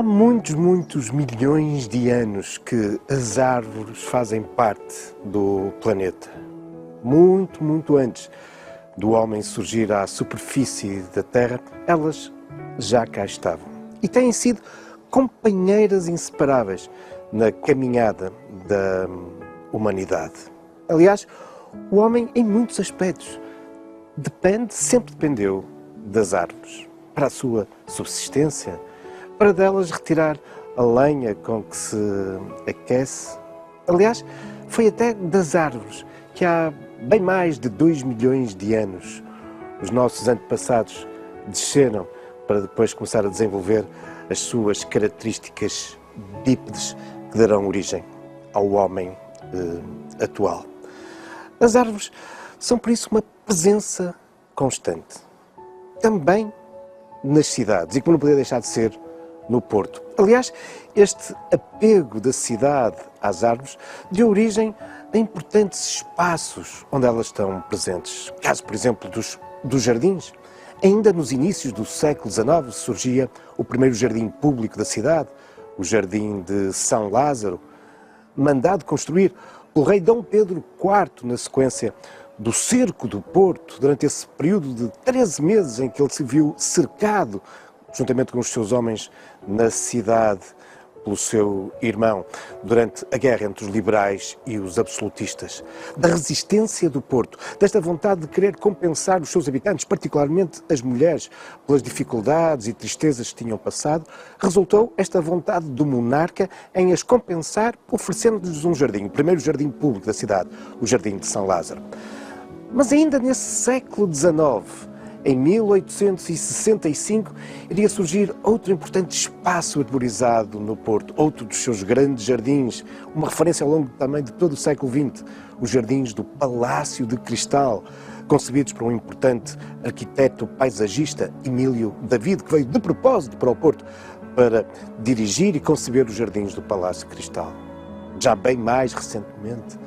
muitos milhões de anos que as árvores fazem parte do planeta. Muito antes do homem surgir à superfície da Terra, elas já cá estavam. E têm sido companheiras inseparáveis na caminhada da humanidade. Aliás, o homem, em muitos aspectos, sempre dependeu das árvores para a sua subsistência, para delas retirar a lenha com que se aquece. Aliás, foi até das árvores que há bem mais de 2 milhões de anos os nossos antepassados desceram para depois começar a desenvolver as suas características bípedes que darão origem ao homem atual. As árvores são, por isso, uma presença constante. Também nas cidades, e como não podia deixar de ser, no Porto. Aliás, este apego da cidade às árvores deu origem a importantes espaços onde elas estão presentes. Caso, por exemplo, dos jardins. Ainda nos inícios do século XIX surgia o primeiro jardim público da cidade, o Jardim de São Lázaro, mandado construir o rei Dom Pedro IV na sequência do cerco do Porto, durante esse período de 13 meses em que ele se viu cercado, juntamente com os seus homens, na cidade pelo seu irmão, durante a guerra entre os liberais e os absolutistas. Da resistência do Porto, desta vontade de querer compensar os seus habitantes, particularmente as mulheres, pelas dificuldades e tristezas que tinham passado, resultou esta vontade do monarca em as compensar, oferecendo-lhes um jardim, o primeiro jardim público da cidade, o Jardim de São Lázaro. Mas ainda nesse século XIX, em 1865, iria surgir outro importante espaço arborizado no Porto, outro dos seus grandes jardins, uma referência ao longo também de todo o século XX, os jardins do Palácio de Cristal, concebidos por um importante arquiteto paisagista, Emílio David, que veio de propósito para o Porto para dirigir e conceber os jardins do Palácio de Cristal. Já bem mais recentemente,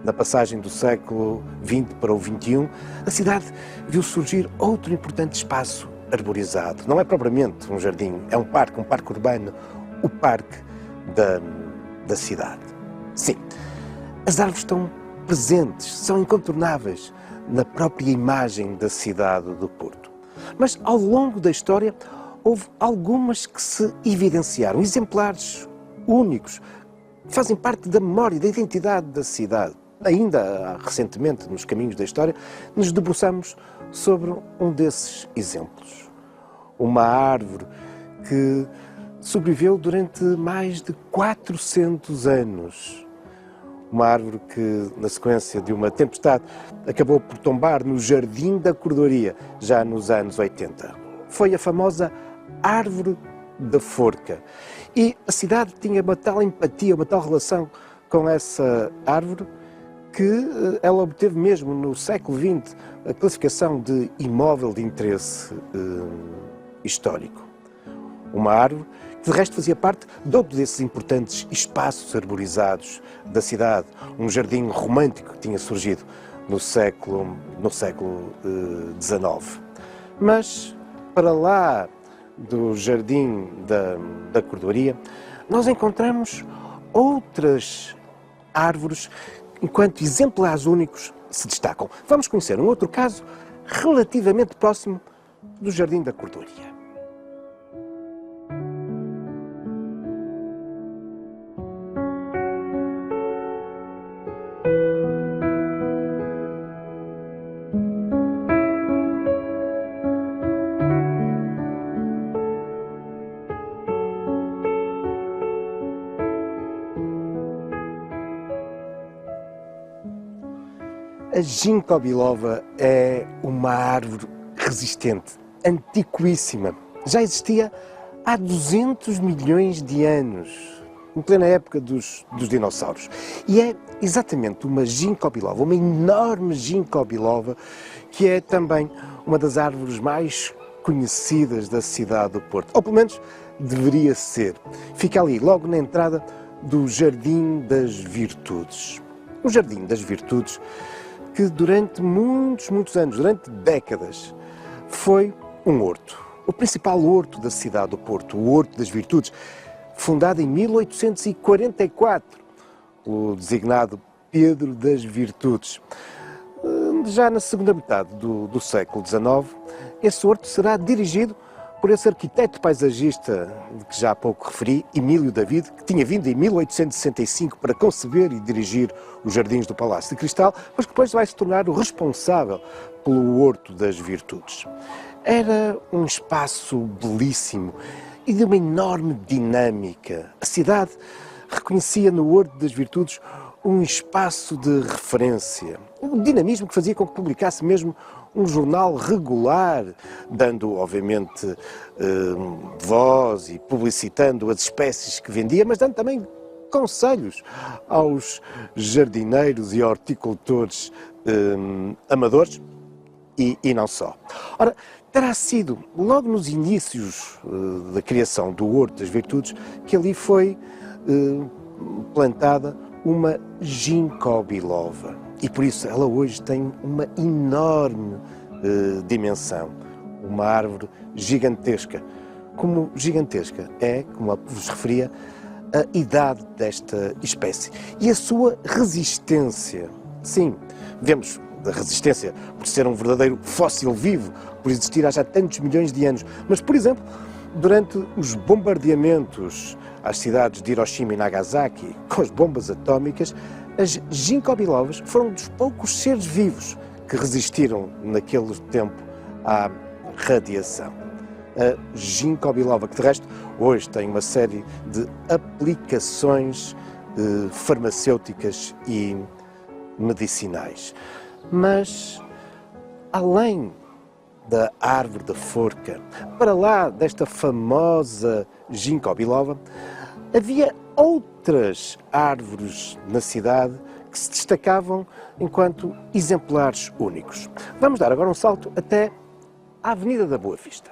na passagem do século XX para o XXI, a cidade viu surgir outro importante espaço arborizado. Não é propriamente um jardim, é um parque urbano, o Parque da Cidade. Sim, as árvores estão presentes, são incontornáveis na própria imagem da cidade do Porto. Mas ao longo da história houve algumas que se evidenciaram, exemplares únicos, que fazem parte da memória, da identidade da cidade. Ainda recentemente, nos caminhos da história, nos debruçamos sobre um desses exemplos. Uma árvore que sobreviveu durante mais de 400 anos. Uma árvore que, na sequência de uma tempestade, acabou por tombar no Jardim da Cordoaria, já nos anos 80. Foi a famosa Árvore da Forca. E a cidade tinha uma tal empatia, uma tal relação com essa árvore, que ela obteve mesmo no século XX a classificação de imóvel de interesse histórico. Uma árvore que de resto fazia parte de outro desses importantes espaços arborizados da cidade, um jardim romântico que tinha surgido no século XIX. Mas, para lá do Jardim da Cordoaria, nós encontramos outras árvores enquanto exemplares únicos se destacam. Vamos conhecer um outro caso relativamente próximo do Jardim da Cordoaria. A ginkgo biloba é uma árvore resistente, antiquíssima. Já existia há 200 milhões de anos, em plena época dos dinossauros. E é exatamente uma ginkgo biloba, uma enorme ginkgo biloba, que é também uma das árvores mais conhecidas da cidade do Porto. Ou pelo menos deveria ser. Fica ali, logo na entrada do Jardim das Virtudes. O Jardim das Virtudes, que durante muitos anos, durante décadas, foi um horto. o principal horto da cidade do Porto, o Horto das Virtudes, fundado em 1844, o designado Pedro das Virtudes. Já na segunda metade do século XIX, esse horto será dirigido por esse arquiteto paisagista de que já há pouco referi, Emílio David, que tinha vindo em 1865 para conceber e dirigir os jardins do Palácio de Cristal, mas que depois vai se tornar o responsável pelo Horto das Virtudes. Era um espaço belíssimo e de uma enorme dinâmica. A cidade reconhecia no Horto das Virtudes um espaço de referência, um dinamismo que fazia com que publicasse mesmo um jornal regular, dando, obviamente, voz e publicitando as espécies que vendia, mas dando também conselhos aos jardineiros e horticultores amadores e não só. Ora, terá sido logo nos inícios da criação do Horto das Virtudes que ali foi plantada uma ginkgo biloba. E por isso ela hoje tem uma enorme dimensão, uma árvore gigantesca. Como gigantesca é, como vos referia, a idade desta espécie e a sua resistência. Sim, vemos a resistência por ser um verdadeiro fóssil vivo, por existir há já tantos milhões de anos, mas, por exemplo, durante os bombardeamentos às cidades de Hiroshima e Nagasaki com as bombas atómicas, as ginkgo bilobas foram dos poucos seres vivos que resistiram naquele tempo à radiação. A ginkgo biloba, que de resto hoje tem uma série de aplicações farmacêuticas e medicinais. Mas, além da árvore da forca, para lá desta famosa ginkgo biloba, havia outras árvores na cidade que se destacavam enquanto exemplares únicos. Vamos dar agora um salto até à Avenida da Boa Vista.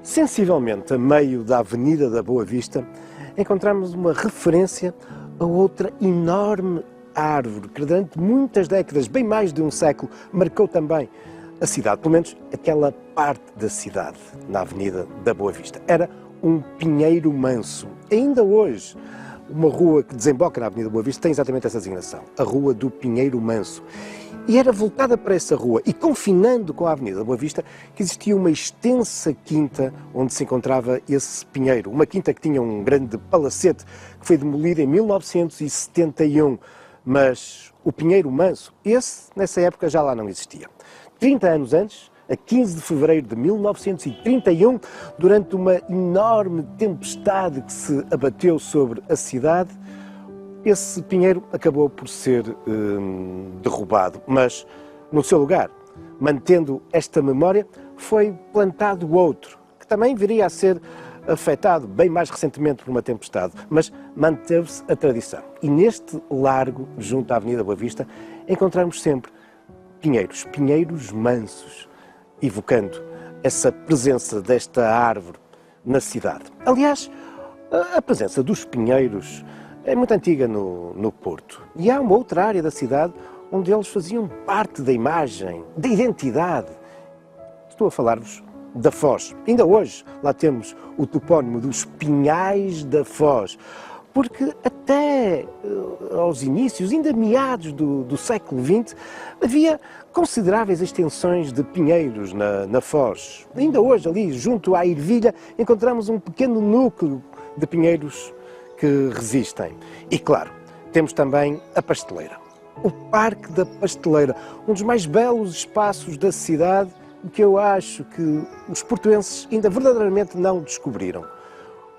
Sensivelmente a meio da Avenida da Boa Vista, encontramos uma referência a outra enorme árvore que durante muitas décadas, bem mais de um século, marcou também a cidade, pelo menos aquela parte da cidade, na Avenida da Boa Vista. Era um pinheiro manso. Ainda hoje, uma rua que desemboca na Avenida da Boa Vista tem exatamente essa designação, a Rua do Pinheiro Manso. E era voltada para essa rua e confinando com a Avenida da Boa Vista que existia uma extensa quinta onde se encontrava esse pinheiro. Uma quinta que tinha um grande palacete que foi demolida em 1971. Mas o Pinheiro Manso, esse, nessa época, já lá não existia. 30 anos antes, a 15 de fevereiro de 1931, durante uma enorme tempestade que se abateu sobre a cidade, esse pinheiro acabou por ser derrubado, mas no seu lugar, mantendo esta memória, foi plantado outro, que também viria a ser afetado bem mais recentemente por uma tempestade, mas manteve-se a tradição. E neste largo, junto à Avenida Boa Vista, encontramos sempre pinheiros mansos, evocando essa presença desta árvore na cidade. Aliás, a presença dos pinheiros é muito antiga no Porto. E há uma outra área da cidade onde eles faziam parte da imagem, da identidade. Estou a falar-vos da Foz. Ainda hoje lá temos o topónimo dos Pinhais da Foz, porque até aos inícios, ainda meados do século XX, havia consideráveis extensões de pinheiros na Foz. Ainda hoje, ali junto à Ervilha, encontramos um pequeno núcleo de pinheiros que resistem. E claro, temos também a Pasteleira, o Parque da Pasteleira, um dos mais belos espaços da cidade que eu acho que os portuenses ainda verdadeiramente não descobriram.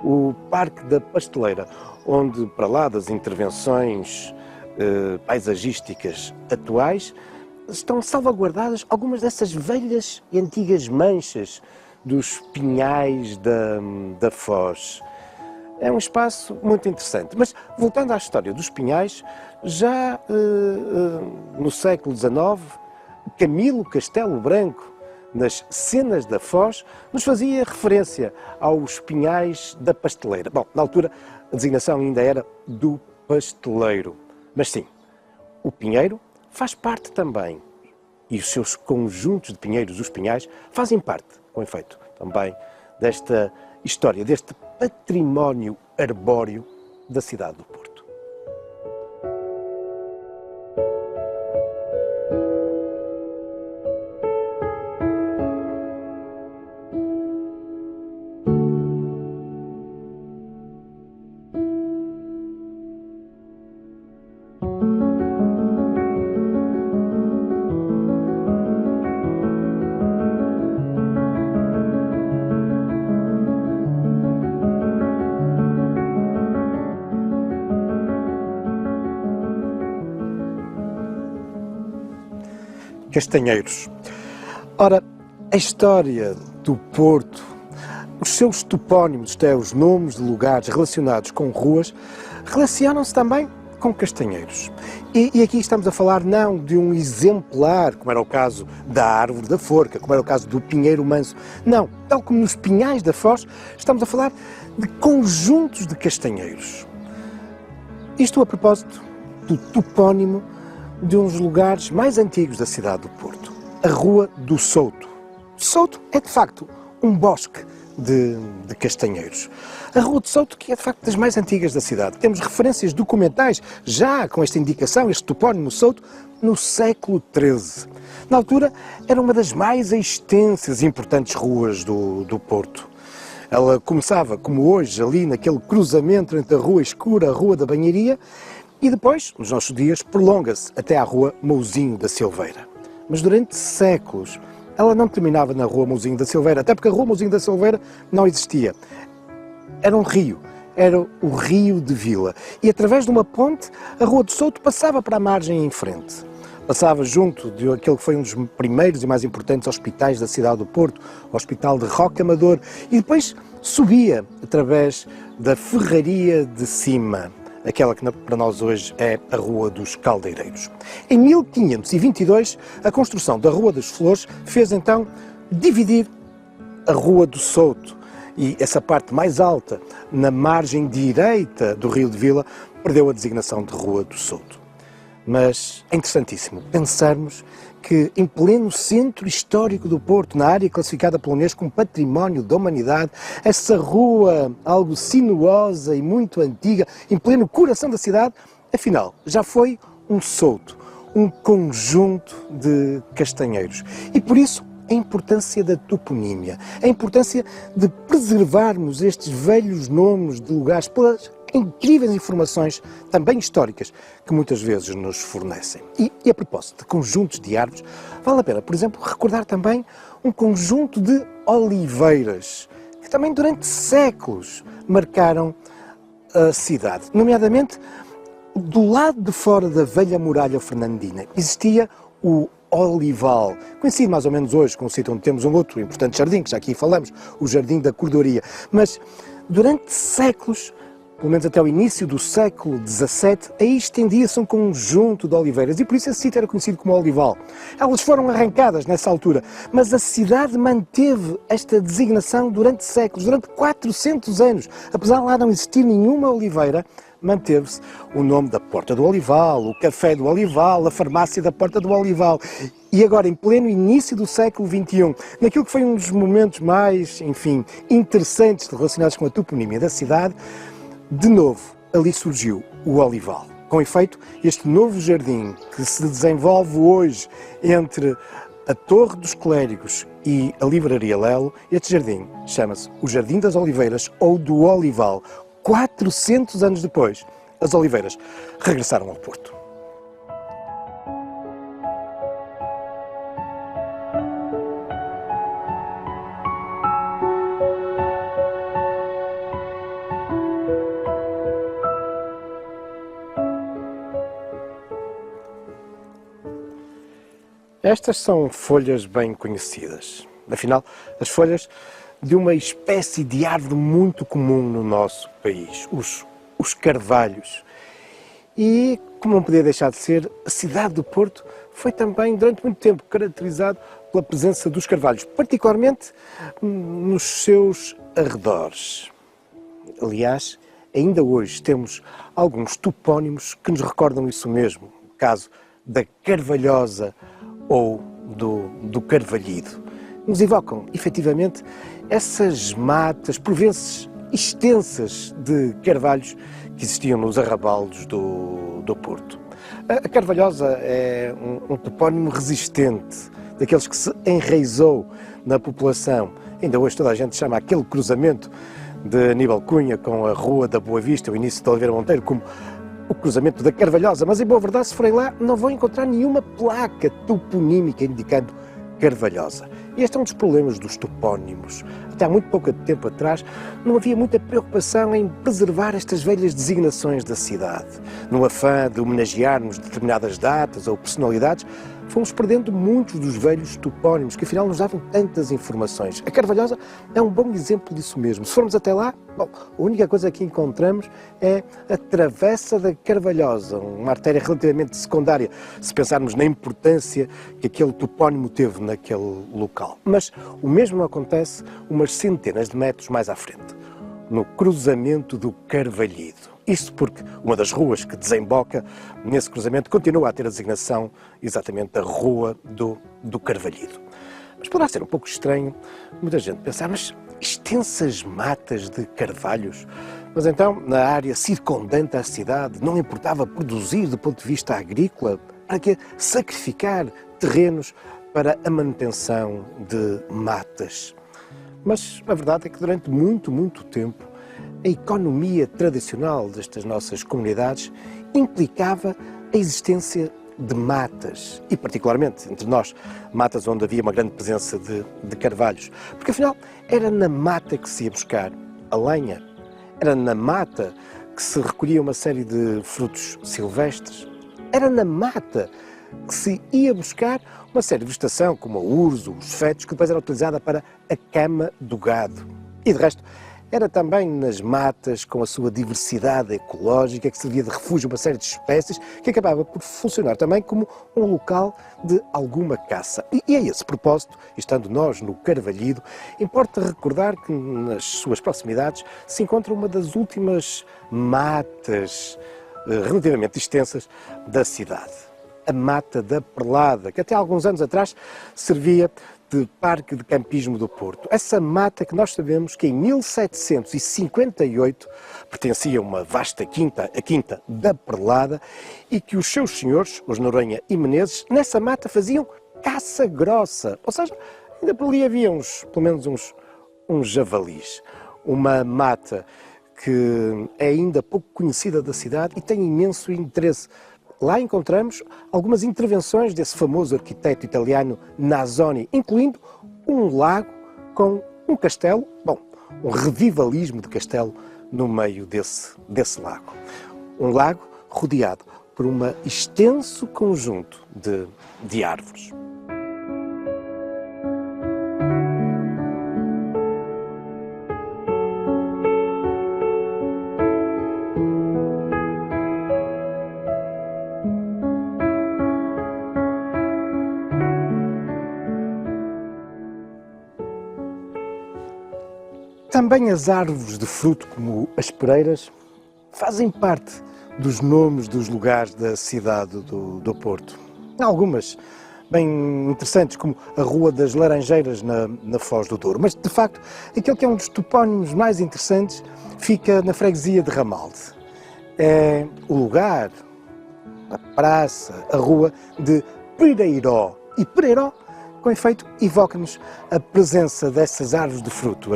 O Parque da Pasteleira, onde, para lá das intervenções paisagísticas atuais, estão salvaguardadas algumas dessas velhas e antigas manchas dos pinhais da Foz. É um espaço muito interessante. Mas, voltando à história dos pinhais, já no século XIX, Camilo Castelo Branco, nas cenas da Foz, nos fazia referência aos pinhais da pasteleira. Bom, na altura a designação ainda era do pasteleiro. Mas sim, o pinheiro faz parte também, e os seus conjuntos de pinheiros, os pinhais, fazem parte, com efeito, também desta história, deste património arbóreo da cidade do Porto. Castanheiros. Ora, a história do Porto, os seus topónimos, isto é, os nomes de lugares relacionados com ruas, relacionam-se também com castanheiros. E aqui estamos a falar não de um exemplar, como era o caso da Árvore da Forca, como era o caso do Pinheiro Manso. Não, tal como nos Pinhais da Foz, estamos a falar de conjuntos de castanheiros. Isto a propósito do topónimo de uns lugares mais antigos da cidade do Porto, a Rua do Souto. Souto é, de facto, um bosque de castanheiros. A Rua do Souto, que é, de facto, das mais antigas da cidade. Temos referências documentais, já com esta indicação, este topónimo Souto, no século XIII. Na altura, era uma das mais extensas e importantes ruas do Porto. Ela começava, como hoje, ali naquele cruzamento entre a Rua Escura e a Rua da Banharia, e depois, nos nossos dias, prolonga-se até à Rua Mouzinho da Silveira. Mas durante séculos, ela não terminava na Rua Mouzinho da Silveira, até porque a Rua Mouzinho da Silveira não existia. Era um rio, era o Rio de Vila. E através de uma ponte, a Rua do Souto passava para a margem em frente. Passava junto de aquele que foi um dos primeiros e mais importantes hospitais da cidade do Porto, o Hospital de Roque Amador, e depois subia através da Ferraria de Cima, aquela que para nós hoje é a Rua dos Caldeireiros. Em 1522, a construção da Rua das Flores fez então dividir a Rua do Souto, e essa parte mais alta, na margem direita do Rio de Vila, perdeu a designação de Rua do Souto. Mas é interessantíssimo pensarmos que, em pleno centro histórico do Porto, na área classificada pela Unesco como Património da Humanidade, essa rua, algo sinuosa e muito antiga, em pleno coração da cidade, afinal, já foi um souto, um conjunto de castanheiros. E por isso, a importância da toponímia, a importância de preservarmos estes velhos nomes de lugares pelas incríveis informações, também históricas, que muitas vezes nos fornecem. E a propósito de conjuntos de árvores, vale a pena, por exemplo, recordar também um conjunto de oliveiras, que também durante séculos marcaram a cidade. Nomeadamente, do lado de fora da velha muralha fernandina, existia o Olival, conhecido mais ou menos hoje como o sítio onde temos um outro importante jardim, que já aqui falamos, o Jardim da Cordoria. Mas durante séculos, pelo menos até o início do século XVII, aí estendia-se um conjunto de oliveiras e por isso esse sítio era conhecido como Olival. Elas foram arrancadas nessa altura, mas a cidade manteve esta designação durante séculos, durante 400 anos. Apesar de lá não existir nenhuma oliveira, manteve-se o nome da Porta do Olival, o Café do Olival, a Farmácia da Porta do Olival. E agora, em pleno início do século XXI, naquilo que foi um dos momentos mais, enfim, interessantes relacionados com a toponímia da cidade, de novo, ali surgiu o Olival. Com efeito, este novo jardim que se desenvolve hoje entre a Torre dos Clérigos e a Livraria Lelo, este jardim chama-se o Jardim das Oliveiras ou do Olival. 400 anos depois, as oliveiras regressaram ao Porto. Estas são folhas bem conhecidas. Afinal, as folhas de uma espécie de árvore muito comum no nosso país, os carvalhos. E, como não podia deixar de ser, a cidade do Porto foi também, durante muito tempo, caracterizado pela presença dos carvalhos, particularmente nos seus arredores. Aliás, ainda hoje temos alguns topónimos que nos recordam isso mesmo, o caso da Carvalhosa ou do Carvalhido. Nos evocam, efetivamente, essas matas, por vezes extensas, de carvalhos que existiam nos arrabaldos do Porto. A Carvalhosa é um topónimo resistente, daqueles que se enraizou na população. Ainda hoje toda a gente chama aquele cruzamento de Aníbal Cunha com a Rua da Boa Vista, o início de Oliveira Monteiro, como o cruzamento da Carvalhosa. Mas, em boa verdade, se forem lá, não vão encontrar nenhuma placa toponímica indicando Carvalhosa. E este é um dos problemas dos topónimos. Até há muito pouco tempo atrás não havia muita preocupação em preservar estas velhas designações da cidade. No afã de homenagearmos determinadas datas ou personalidades, fomos perdendo muitos dos velhos topónimos que afinal nos davam tantas informações. A Carvalhosa é um bom exemplo disso mesmo. Se formos até lá, bom, a única coisa que encontramos é a Travessa da Carvalhosa, uma artéria relativamente secundária, se pensarmos na importância que aquele topónimo teve naquele local. Mas o mesmo acontece umas centenas de metros mais à frente, no cruzamento do Carvalhido. Isto porque uma das ruas que desemboca nesse cruzamento continua a ter a designação exatamente da Rua do Carvalhido. Mas poderá ser um pouco estranho muita gente pensar, mas extensas matas de carvalhos? Mas então, na área circundante à cidade, não importava produzir do ponto de vista agrícola? Para que sacrificar terrenos para a manutenção de matas? Mas a verdade é que durante muito, muito tempo, a economia tradicional destas nossas comunidades implicava a existência de matas, e particularmente entre nós, matas onde havia uma grande presença de carvalhos, porque afinal era na mata que se ia buscar a lenha, era na mata que se recolhia uma série de frutos silvestres, era na mata que se ia buscar uma série de vegetação, como o urso, os fetos, que depois era utilizada para a cama do gado. E de resto, era também nas matas, com a sua diversidade ecológica, que servia de refúgio a uma série de espécies, que acabava por funcionar também como um local de alguma caça. E a esse propósito, estando nós no Carvalhido, importa recordar que nas suas proximidades se encontra uma das últimas matas relativamente extensas da cidade. A Mata da Perlada, que até alguns anos atrás servia de Parque de Campismo do Porto. Essa mata que nós sabemos que em 1758 pertencia a uma vasta quinta, a Quinta da Perlada, e que os seus senhores, os Noronha e Menezes, nessa mata faziam caça grossa. Ou seja, ainda por ali havia pelo menos uns javalis. Uma mata que é ainda pouco conhecida da cidade e tem imenso interesse. Lá encontramos algumas intervenções desse famoso arquiteto italiano Nasoni, incluindo um lago com um castelo, um revivalismo de castelo no meio desse lago. Um lago rodeado por um extenso conjunto de árvores. Também as árvores de fruto, como as pereiras, fazem parte dos nomes dos lugares da cidade do Porto. Há algumas bem interessantes, como a Rua das Laranjeiras na Foz do Douro. Mas, de facto, aquele que é um dos topónimos mais interessantes fica na freguesia de Ramalde. É o lugar, a praça, a rua de Pereiró. E Pereiró, com efeito, evoca-nos a presença dessas árvores de fruto,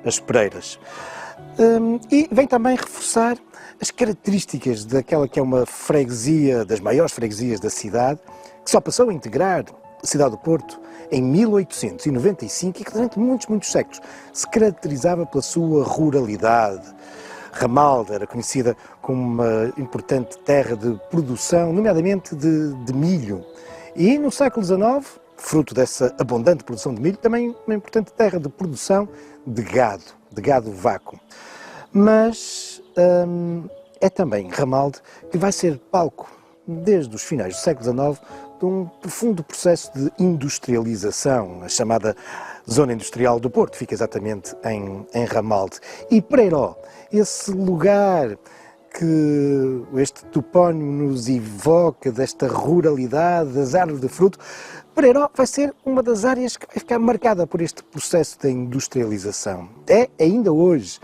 as pereiras. E vem também reforçar as características daquela que é uma freguesia, das maiores freguesias da cidade, que só passou a integrar a cidade do Porto em 1895 e que durante muitos séculos se caracterizava pela sua ruralidade. Ramalde era conhecida como uma importante terra de produção, nomeadamente de milho. E no século XIX, fruto dessa abundante produção de milho, também uma importante terra de produção de gado vácuo. Mas é também Ramalde que vai ser palco, desde os finais do século XIX, de um profundo processo de industrialização, a chamada Zona Industrial do Porto, fica exatamente em Ramalde. E Preiró, esse lugar que este topónimo nos evoca, desta ruralidade, das árvores de fruto, Preiró vai ser uma das áreas que vai ficar marcada por este processo de industrialização. É ainda hoje,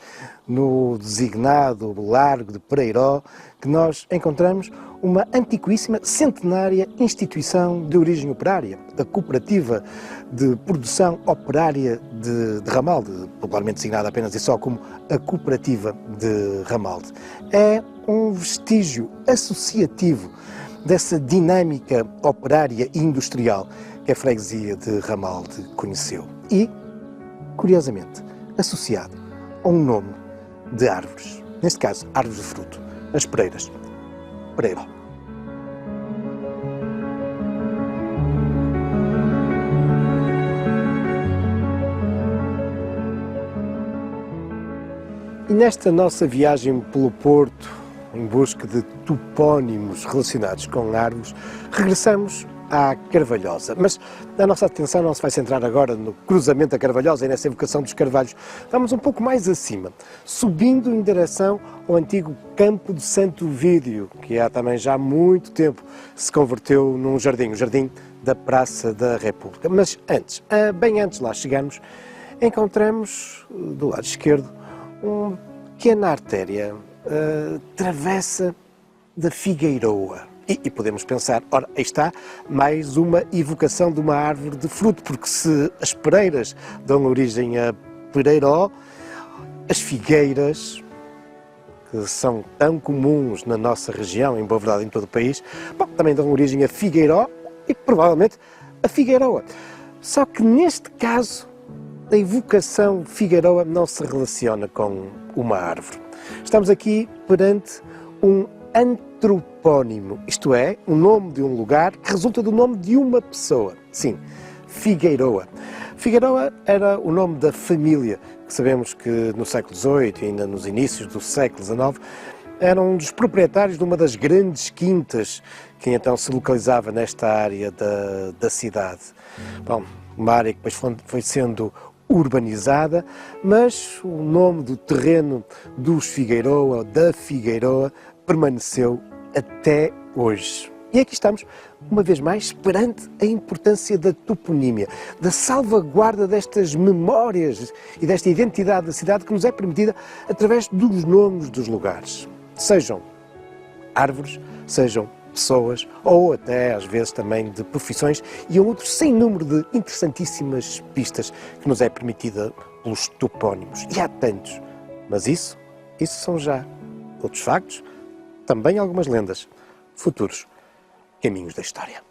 no designado Largo de Preiró, que nós encontramos uma antiquíssima, centenária instituição de origem operária, a Cooperativa de Produção Operária de Ramalde, popularmente designada apenas e só como a Cooperativa de Ramalde. É um vestígio associativo dessa dinâmica operária e industrial que a freguesia de Ramalde conheceu. E, curiosamente, associado a um nome de árvores, neste caso, árvores de fruto, as pereiras. Preiró. E nesta nossa viagem pelo Porto, em busca de topónimos relacionados com árvores, regressamos à Carvalhosa. Mas a nossa atenção não se vai centrar agora no cruzamento da Carvalhosa e nessa evocação dos carvalhos. Vamos um pouco mais acima, subindo em direção ao antigo Campo de Santo Vídeo, que há também já muito tempo se converteu num jardim, o jardim da Praça da República. Mas antes, bem antes de lá chegarmos, encontramos do lado esquerdo uma pequena artéria, travessa da Figueiroa. E podemos pensar, ora, aí está mais uma evocação de uma árvore de fruto, porque se as pereiras dão origem a Pereiró, as figueiras, que são tão comuns na nossa região, em boa verdade em todo o país, bom, também dão origem a Figueiró e provavelmente a Figueiroa. Só que neste caso, a evocação Figueiroa não se relaciona com uma árvore. Estamos aqui perante um antropónimo, isto é, o nome de um lugar que resulta do nome de uma pessoa. Sim, Figueiroa. Figueiroa era o nome da família, que sabemos que no século XVIII e ainda nos inícios do século XIX eram um dos proprietários de uma das grandes quintas que então se localizava nesta área da cidade. Bom, uma área que depois foi sendo urbanizada, mas o nome do terreno dos Figueiroa, da Figueiroa, permaneceu até hoje. E aqui estamos, uma vez mais, perante a importância da toponímia, da salvaguarda destas memórias e desta identidade da cidade que nos é permitida através dos nomes dos lugares. Sejam árvores, sejam pessoas ou até, às vezes, também de profissões e um outro sem número de interessantíssimas pistas que nos é permitida pelos topónimos. E há tantos. Mas isso são já outros factos, também algumas lendas, futuros caminhos da história.